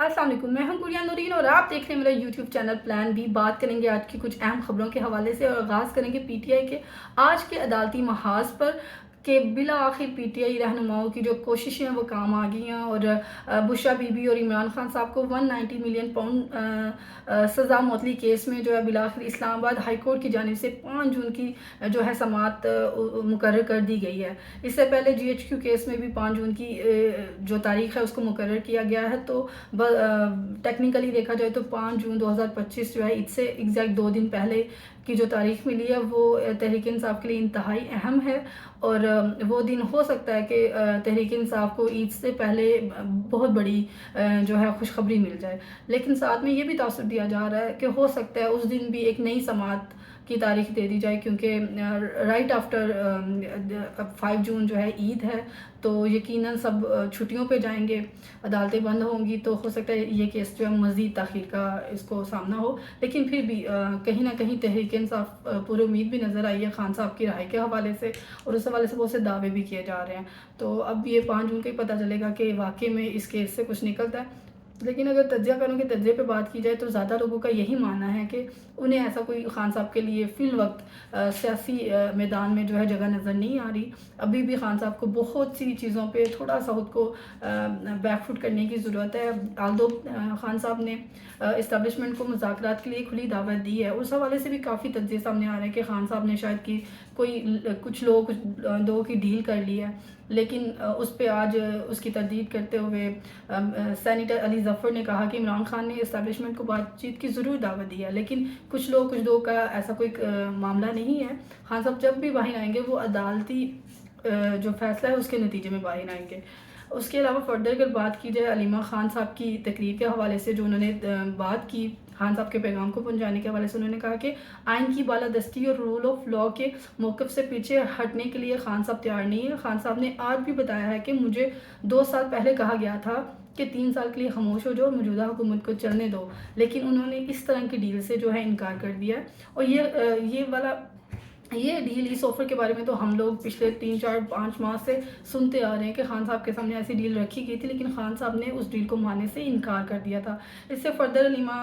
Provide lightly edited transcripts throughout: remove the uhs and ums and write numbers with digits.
अस्सलाम वालेकुम, मैं हूं गुड़िया नूरीन और आप देख रहे हैं मेरा यूट्यूब चैनल प्लान बी। बात करेंगे आज की कुछ अहम खबरों के हवाले से और आगाज़ करेंगे पीटीआई के आज के अदालती महाज पर कि बिला आखिर पीटीआई रहनुमाओं की जो कोशिशें हैं वो काम आ गई हैं और बुशरा बीबी और इमरान खान साहब को 190 मिलियन पाउंड सज़ा मौतली केस में जो है बिला आखिर इस्लामाबाद हाई कोर्ट की जानिब से 5 जून की जो है समाअत मुकर्रर कर दी गई है। इससे पहले जीएचक्यू केस में भी 5 जून की जो तारीख है उसको मुकर्रर किया गया है। तो टेक्निकली देखा जाए तो 5 जून 2025 जो है इससे एग्जैक्ट 2 दिन पहले की जो तारीख मिली है वो तहरीक इंसाफ के लिए इंतहाई अहम है और वो दिन हो सकता है कि तहरीक इंसाफ को ईद से पहले बहुत बड़ी जो है खुशखबरी मिल जाए। लेकिन साथ में ये भी तासुर दिया जा रहा है कि हो सकता है उस दिन भी एक नई समाअत की तारीख दे दी जाए, क्योंकि राइट आफ्टर 5 जून जो है ईद है, तो यकीनन सब छुट्टियों पे जाएंगे, अदालतें बंद होंगी, तो हो सकता है ये केस जो है मज़ीद ताख़ीर का इसको सामना हो। लेकिन फिर भी कहीं ना कहीं तहरीक इंसाफ पूरी उम्मीद भी नज़र आई है खान साहब की राय के हवाले से, और उस हवाले से बहुत से दावे भी किए जा रहे हैं। तो अब ये 5 जून को ही पता चलेगा कि वाकई में इस केस से कुछ निकलता है। लेकिन अगर तज्ज़िया कारों के तज्ज़िये पे बात की जाए तो ज़्यादा लोगों का यही मानना है कि उन्हें ऐसा कोई खान साहब के लिए फ़िल वक्त सियासी मैदान में जो है जगह नज़र नहीं आ रही। अभी भी खान साहब को बहुत सी चीज़ों पे थोड़ा सा खुद को बैकफुट करने की ज़रूरत है। आल्दो खान साहब ने इस्टेब्लिशमेंट को मुज़ाकरात के लिए खुली दावत दी है, उस हवाले से भी काफ़ी तज्ज़िये सामने आ रहे हैं कि खान साहब ने शायद कि कुछ लोगों की डील कर ली है। लेकिन उस पर आज उसकी तरदीद करते हुए सेनेटर अली ज़फ़र ने कहा कि इमरान खान ने इस्टेब्लिशमेंट को बातचीत की ज़रूर दावत दी है, लेकिन कुछ लोग का ऐसा कोई मामला नहीं है। खान साहब जब भी बाहर आएंगे वो अदालती जो फैसला है उसके नतीजे में बाहर आएंगे। उसके अलावा फर्दर अगर बात की जाए अलीमा खान साहब की तकरीर के हवाले से, जो उन्होंने बात की खान साहब के पैगाम को पहुंचाने के हवाले से, उन्होंने कहा कि आइन की बालादस्ती और रूल ऑफ लॉ के मौक़िफ़ से पीछे हटने के लिए खान साहब तैयार नहीं है। खान साहब ने आज भी बताया है कि मुझे 2 साल पहले कहा गया था कि 3 साल के लिए खामोश हो जाओ, मौजूदा हुकूमत को चलने दो, लेकिन उन्होंने इस तरह की डील से जो है इनकार कर दिया है। और ये डील, इस ऑफ़र के बारे में तो हम लोग पिछले 3, 4, 5 माह से सुनते आ रहे हैं कि खान साहब के सामने ऐसी डील रखी गई थी, लेकिन खान साहब ने उस डील को मानने से इनकार कर दिया था। इससे फर्दर अलीमा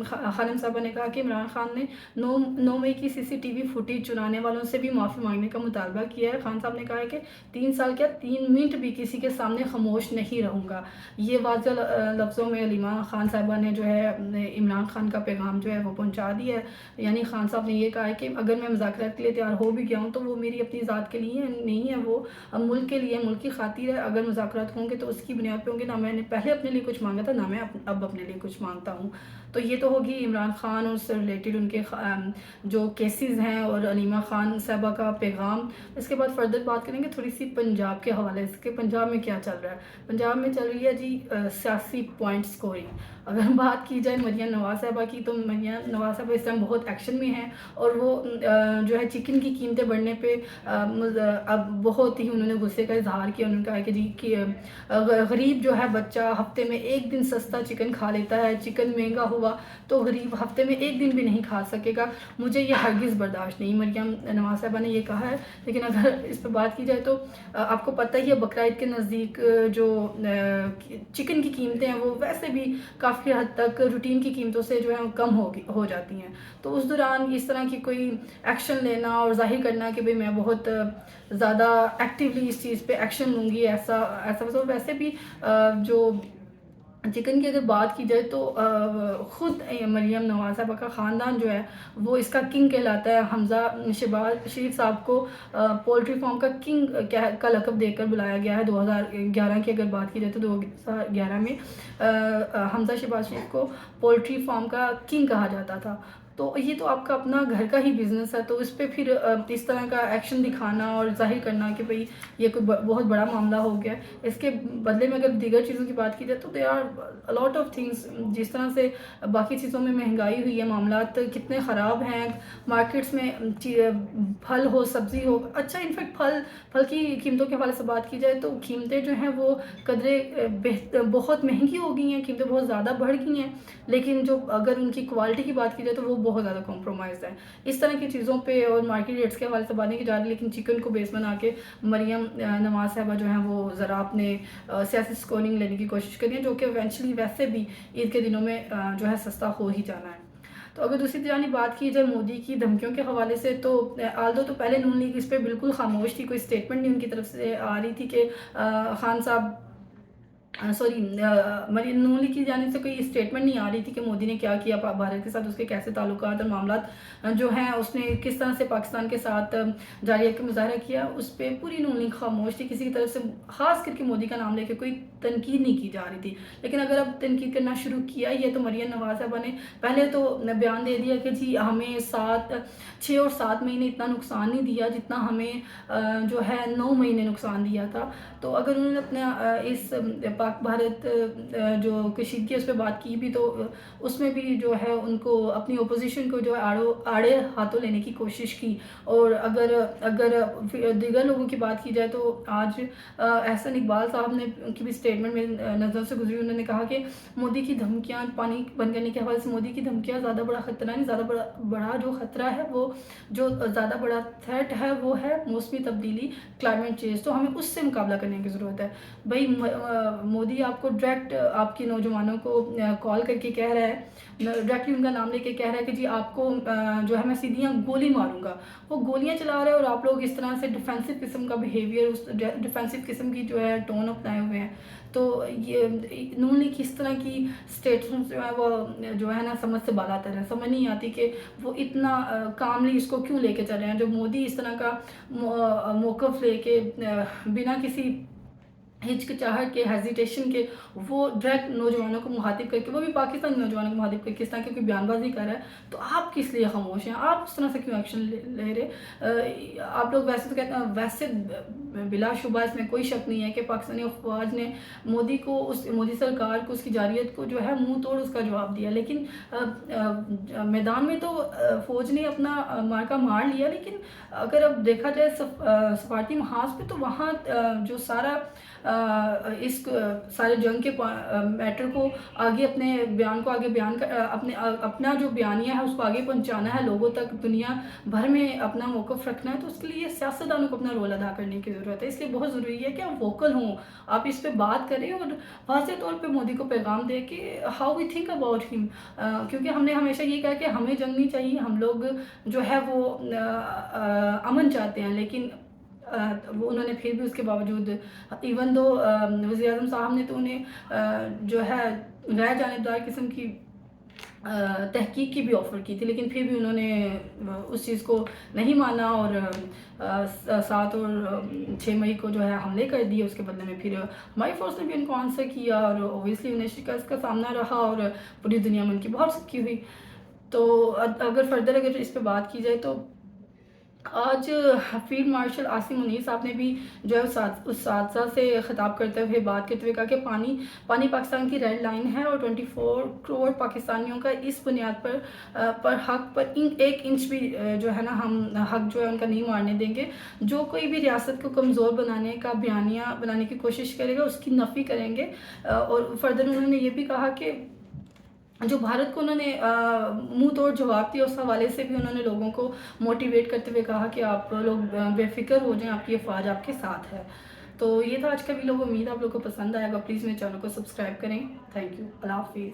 खानम साहबा ने कहा कि इमरान खान ने 9 मई की CCTV फुटेज चुराने वालों से भी माफ़ी मांगने का मुतालबा किया है। खान साहब ने कहा है कि 3 साल क्या 3 मिनट भी किसी के सामने खामोश नहीं रहूँगा। ये वाज़ेह लफ्ज़ों में अलीमा खान साहबा ने जो है इमरान खान का पैगाम जो है वो पहुँचा दिया है। यानी खान साहब ने ये कहा है कि अगर मैं मुज़ाकरात के लिए तैयार हो भी गया हूँ तो वो मेरी अपनी ज़ात के लिए नहीं है, वो मुल्क के लिए, मुल्क की खातिर है। अगर मुज़ाकरात होंगे तो उसकी बुनियाद पे होंगे, ना मैंने पहले अपने लिए कुछ मांगा था, ना मैं अब अपने लिए कुछ मांगता हूँ। तो ये तो होगी इमरान खान और उससे रिलेटेड उनके जो केसेस हैं और अलीमा खान साहबा का पैगाम। इसके बाद फर्दर बात करेंगे थोड़ी सी पंजाब के हवाले से कि पंजाब में क्या चल रहा है। पंजाब में चल रही है जी सियासी पॉइंट स्कोरिंग। अगर बात की जाए मरियम नवाज़ साहबा की, तो मरियम नवाज़ साहबा इस टाइम बहुत एक्शन में हैं और वो जो है चिकन की कीमतें बढ़ने पे अब बहुत ही उन्होंने गुस्से का इजहार किया। उन्होंने कहा कि जी कि गरीब जो है बच्चा हफ्ते में एक दिन सस्ता चिकन खा लेता है, चिकन महंगा हुआ तो गरीब हफ्ते में एक दिन भी नहीं खा सकेगा, मुझे ये हरगिज़ बर्दाश्त नहीं, मरियम नवाज़ साहबा ने ये कहा है। लेकिन अगर इस पर बात की जाए तो आपको पता ही है बकरा ईद के नज़दीक जो चिकन की कीमतें हैं वो वैसे भी काफ़ी हद तक रूटीन की कीमतों से जो है कम हो जाती हैं। तो उस दौरान इस तरह की कोई एक्शन लेना और जाहिर करना कि भाई मैं बहुत ज़्यादा एक्टिवली इस चीज़ पे एक्शन लूँगी, ऐसा तो वैसे भी जो चिकन की अगर बात की जाए तो ख़ुद मरियम नवाज़ साहबा का ख़ानदान जो है वो इसका किंग कहलाता है। हमज़ा शहबाज शरीफ साहब को पोल्ट्री फार्म का किंग का लक़ब देकर बुलाया गया है। 2011 की अगर बात की जाए तो 2011 में हमज़ा शहबाज शरीफ को पोल्ट्री फार्म का किंग कहा जाता था। तो ये तो आपका अपना घर का ही बिज़नेस है, तो इस पर फिर इस तरह का एक्शन दिखाना और जाहिर करना कि भाई ये कोई बहुत बड़ा मामला हो गया। इसके बदले में अगर दीगर चीज़ों की बात की जाए तो they are a lot of things. जिस तरह से बाकी चीज़ों में महंगाई हुई है, मामलात कितने ख़राब हैं मार्केट्स में, फल हो सब्ज़ी हो, अच्छा इनफैक्ट फल की कीमतों के हवाले से बात की जाए तो कीमतें जो हैं वो बहुत महंगी हो गई हैं, कीमतें बहुत ज़्यादा बढ़ गई हैं। लेकिन जो अगर उनकी क्वालिटी की बात की जाए तो वो बहुत ज़्यादा कॉम्प्रोमाइज़ है। इस तरह की चीज़ों पे और मार्केट रेट्स के हवाले से बात नहीं की जा रही, लेकिन चिकन को बेस बना के मरियम नवाज़ साहिबा जो हैं वो ज़रा अपने सियासी स्कोरिंग लेने की कोशिश करी है, जो कि इवेंचुअली वैसे भी ईद के दिनों में जो है सस्ता हो ही जाना है। तो अगर दूसरी जानी बात की जाए मोदी की धमकियों के हवाले से, तो आल्दो तो पहले नून लीग इस पर बिल्कुल खामोश थी, कोई स्टेटमेंट नहीं उनकी तरफ से आ रही थी कि खान साहब सॉरी नून लीग की जानिब से कोई स्टेटमेंट नहीं आ रही थी कि मोदी ने क्या किया भारत के साथ, उसके कैसे ताल्लुकात और मामलात जो हैं, उसने किस तरह से पाकिस्तान के साथ जारियत का मुजाहरा किया, उस पर पूरी नून लीग खामोश थी। किसी की तरफ से ख़ास करके मोदी का नाम लेकर कोई तनकीद नहीं की जा रही थी। लेकिन अगर अब तनकीद करना शुरू किया ही है तो मरियम नवाज़ साहबा ने पहले तो बयान दे दिया कि जी हमें 6 और 7 महीने इतना नुकसान नहीं दिया जितना हमें जो है 9 महीने नुकसान दिया था। तो अगर उन्होंने अपना इस पाक भारत जो कशीदगी उस पर बात की भी, तो उसमें भी जो है उनको अपनी अपोजिशन को जो है आड़े हाथों लेने की कोशिश की। और अगर दीगर लोगों की बात की जाए तो आज एहसन इकबाल साहब ने की भी स्टेटमेंट में नज़र से गुजरी, उन्होंने कहा कि मोदी की धमकियाँ पानी बंद करने के हवाले से मोदी की धमकियाँ ज़्यादा बड़ा ख़तरा नहीं, ज़्यादा बड़ा जो ख़तरा है वो जो ज़्यादा बड़ा थ्रेट है वो है मौसमी तब्दीली, क्लाइमेट चेंज। तो हमें उससे मुकाबला करने की ज़रूरत है। भाई मोदी आपको डायरेक्ट आपके नौजवानों को कॉल करके कह रहा है, डायरेक्टली उनका नाम लेके कह रहा है कि जी आपको जो है मैं सीधी गोली मारूंगा। वो गोलियां चला रहे हैं और आप लोग इस तरह से डिफेंसिव किस्म का बिहेवियर, उस डिफेंसिव किस्म की जो है टोन अपनाए हुए हैं। तो ये नून लीग इस तरह की स्टेटमेंट जो है वो जो है ना समझ से बाला तर है। समझ नहीं आती कि वो इतना कामली इसको क्यों लेके चल रहे हैं। जो मोदी इस तरह का मौक़िफ़ लेके बिना किसी हिचकिचाहट के, हेजिटेशन के, वो डायरेक्ट नौजवानों को मुखातिब करके, वो भी पाकिस्तानी नौजवानों को मुखातिब करके इस तरह की बयानबाजी कर रहा है, तो आप किस लिए खामोश हैं? आप उस तरह से क्यों एक्शन ले रहे? आप लोग वैसे तो कहते हैं, वैसे बिलाशुबा इसमें कोई शक नहीं है कि पाकिस्तानी अफवाज ने मोदी सरकार को, उसकी जारियत को जो है मुंह तोड़ उसका जवाब दिया। लेकिन मैदान में तो फ़ौज ने अपना मार्का मार लिया, लेकिन अगर अब देखा जाए सफारती महाज पे, तो वहाँ जो सारा इस सारे जंग के मैटर को आगे, अपने बयान को आगे बयान कर, अपना जो बयानिया है उसको आगे पहुंचाना है लोगों तक, दुनिया भर में अपना मौक़िफ़ रखना है, तो उसके लिए सियासतदानों को अपना रोल अदा करने की ज़रूरत है। इसलिए बहुत ज़रूरी है कि आप वोकल हों, आप इस पर बात करें और वाज़ेह तौर पे मोदी को पैगाम दें कि how we think about him. क्योंकि हमने हमेशा ये कहा कि हमें जंग नहीं चाहिए, हम लोग जो है वो अमन चाहते हैं। लेकिन वो उन्होंने फिर भी उसके बावजूद, इवन दो वज़ीर-ए-आज़म साहब ने तो उन्हें जो है गैर जानिबदार किस्म की तहकीक की भी ऑफ़र की थी, लेकिन फिर भी उन्होंने उस चीज़ को नहीं माना और 7 और 6 मई को जो है हमले कर दिए। उसके बदले में फिर हमारी फ़ोर्स ने भी उनको आंसर किया और ओबियसली उन्हें शिकस्त का सामना रहा और पूरी दुनिया में उनकी बहुत सख्ती हुई। तो अगर इस पर बात की जाए, तो आज फील्ड मार्शल आसिम मुनीर साहब ने भी जो है उस हादसा से खिताब करते हुए बात करते हुए कहा कि पानी पाकिस्तान की रेड लाइन है और 24 करोड़ पाकिस्तानियों का इस बुनियाद पर हक पर 1 इंच भी जो है ना हम हक जो है उनका नहीं मारने देंगे। जो कोई भी रियासत को कमज़ोर बनाने का बयानिया बनाने की कोशिश करेगा उसकी नफ़ी करेंगे। और फर्दर उन्होंने ये भी कहा कि जो भारत को उन्होंने मुंह तोड़ जवाब दिया, उस हवाले से भी उन्होंने लोगों को मोटिवेट करते हुए कहा कि आप लोग बेफिक्र हो जाएं, आपकी अफवाज आपके साथ है। तो ये था आज का वीडियो। उम्मीद आप लोगों को पसंद आएगा। प्लीज़ मेरे चैनल को सब्सक्राइब करें। Thank you. अल्लाह हाफिज़।